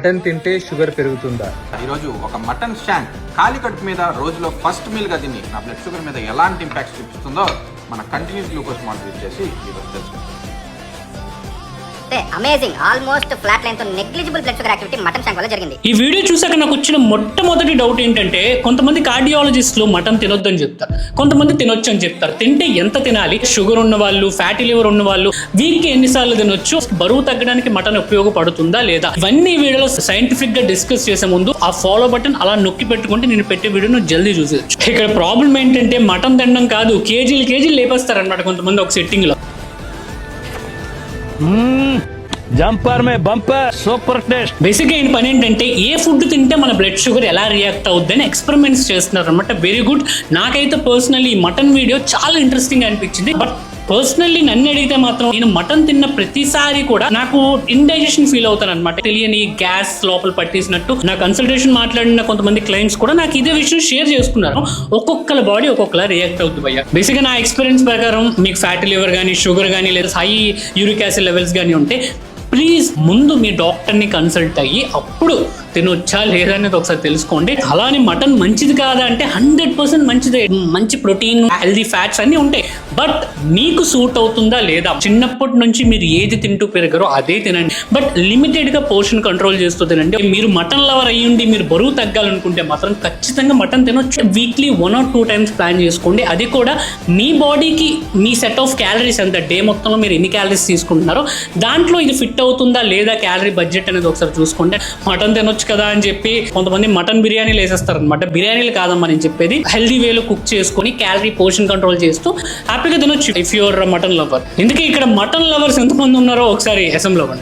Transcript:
Mutton తింటే sugar పెరుగుతుందా? ఈరోజు ఒక మటన్ షాంక్ ఖాళీ కడుపు మీద రోజులో ఫస్ట్ మీల్గా తిని నా బ్లడ్ షుగర్ మీద ఎలాంటి ఇంపాక్ట్ చూపిస్తుందో మన కంటిన్యూస్ గ్లూకోజ్ మానిటర్ యూజ్ చేసి ఈరోజు తెలుసుకుంటాం. అమేజింగ్, ఆల్మోస్ట్ ఫ్లాట్ లైన్ తో negligible blood sugar activity mutton shank వల్ల జరిగింది. ఈ వీడియో చూసాక నాకు వచ్చిన మొట్టమొదటి డౌట్ ఏంటంటే, కొంతమంది కార్డియాలజిస్టులు మటన్ తినొద్దని చెప్తారు, కొంతమంది తినొచ్చు అని చెప్తారు. తింటే ఎంత తినాలి? షుగర్ ఉన్న వాళ్ళు, ఫ్యాటీ లివర్ ఉన్న వాళ్ళు వీక్ కి ఎన్నిసార్లు తినొచ్చు? బరువు తగ్గడానికి మటన్ ఉపయోగపడుతుందా లేదా? ఇవన్నీ వీడియోలో సైంటిఫిక్ గా డిస్కస్ చేసే ముందు ఆ ఫాలో బటన్ అలా నొక్కి పెట్టుకుంటే నేను పెట్టే వీడియోను జల్దీ చూసేయచ్చు. ఇక్కడ ప్రాబ్లం ఏంటంటే మటన్ తినడం కాదు, కేజీలు లేపేస్తారు అనమాట కొంతమంది ఒక సెట్టింగ్ లో. జంపర్ మే బంపర్ సూపర్ టేస్ట్. బేసిక్గా ఈ పని ఏంటంటే ఏ ఫుడ్ తింటే మన బ్లడ్ షుగర్ ఎలా రియాక్ట్ అవుద్దని ఎక్స్పెరిమెంట్స్ చేస్తున్నారు అనమాట. Very good. నాకైతే పర్సనల్లీ ఈ మటన్ వీడియో చాలా ఇంట్రెస్టింగ్ అనిపించింది. బట్ పర్సనల్లీ నన్ను అడిగితే మాత్రం నేను మటన్ తిన్న ప్రతిసారి కూడా నాకు ఇండైజెషన్ ఫీల్ అవుతాను అనమాట. తెలియని గ్యాస్ లోపల పట్టేసినట్టు. నా కన్సల్టేషన్ మాట్లాడిన కొంతమంది క్లయింట్స్ కూడా నాకు ఇదే విషయం షేర్ చేసుకున్నారు. ఒక్కొక్కల బాడీ ఒక్కొక్కలా రియాక్ట్ అవుతుంది భయ్య. బేసిక్గా నా ఎక్స్పీరియన్స్ ప్రకారం మీకు ఫ్యాటీ లివర్ కానీ, షుగర్ కానీ, లేదా హై యూరిక్ యాసిడ్ లెవెల్స్ కానీ ఉంటే ప్లీజ్ ముందు మీ డాక్టర్ని కన్సల్ట్ అయ్యి అప్పుడు తినొచ్చా లేదా అనేది ఒకసారి తెలుసుకోండి. అలానే మటన్ మంచిది కాదా అంటే 100% మంచిదే. మంచి ప్రోటీన్, హెల్దీ ఫ్యాట్స్ అన్ని ఉంటాయి. బట్ మీకు సూట్ అవుతుందా లేదా? చిన్నప్పటి నుంచి మీరు ఏది తింటూ పెరిగారో అదే తినండి. బట్ లిమిటెడ్ గా పోర్షన్ కంట్రోల్ చేస్తూ తినండి. మీరు మటన్ లవర్ అయ్యుండి మీరు బరువు తగ్గాలనుకుంటే మాత్రం ఖచ్చితంగా మటన్ తినొచ్చు. వీక్లీ 1 or 2 times ప్లాన్ చేసుకోండి. అది కూడా మీ బాడీకి మీ సెట్ ఆఫ్ క్యాలరీస్ ఎంత, డే మొత్తంలో మీరు ఎన్ని క్యాలరీస్ తీసుకుంటున్నారో దాంట్లో ఇది ఫిట్ అవుతుందా లేదా, క్యాలరీ బడ్జెట్ అనేది ఒకసారి చూసుకోండి. మటన్ తినొచ్చు కదా అని చెప్పి కొంతమంది మటన్ బిర్యానీలు వేసేస్తారు అనమాట. బిర్యానీలు కాదమ్మా నేను చెప్పేది, హెల్దీ వేలో కుక్ చేసుకుని క్యాలరీ పోర్షన్ కంట్రోల్ చేస్తూ హ్యాపీగా తినొచ్చు ఇఫ్ యువర్ మటన్ లవర్. ఎందుకంటే ఇక్కడ మటన్ లవర్స్ ఎంతమంది ఉన్నారో ఒకసారి అసెంబ్లీ అవ్వండి.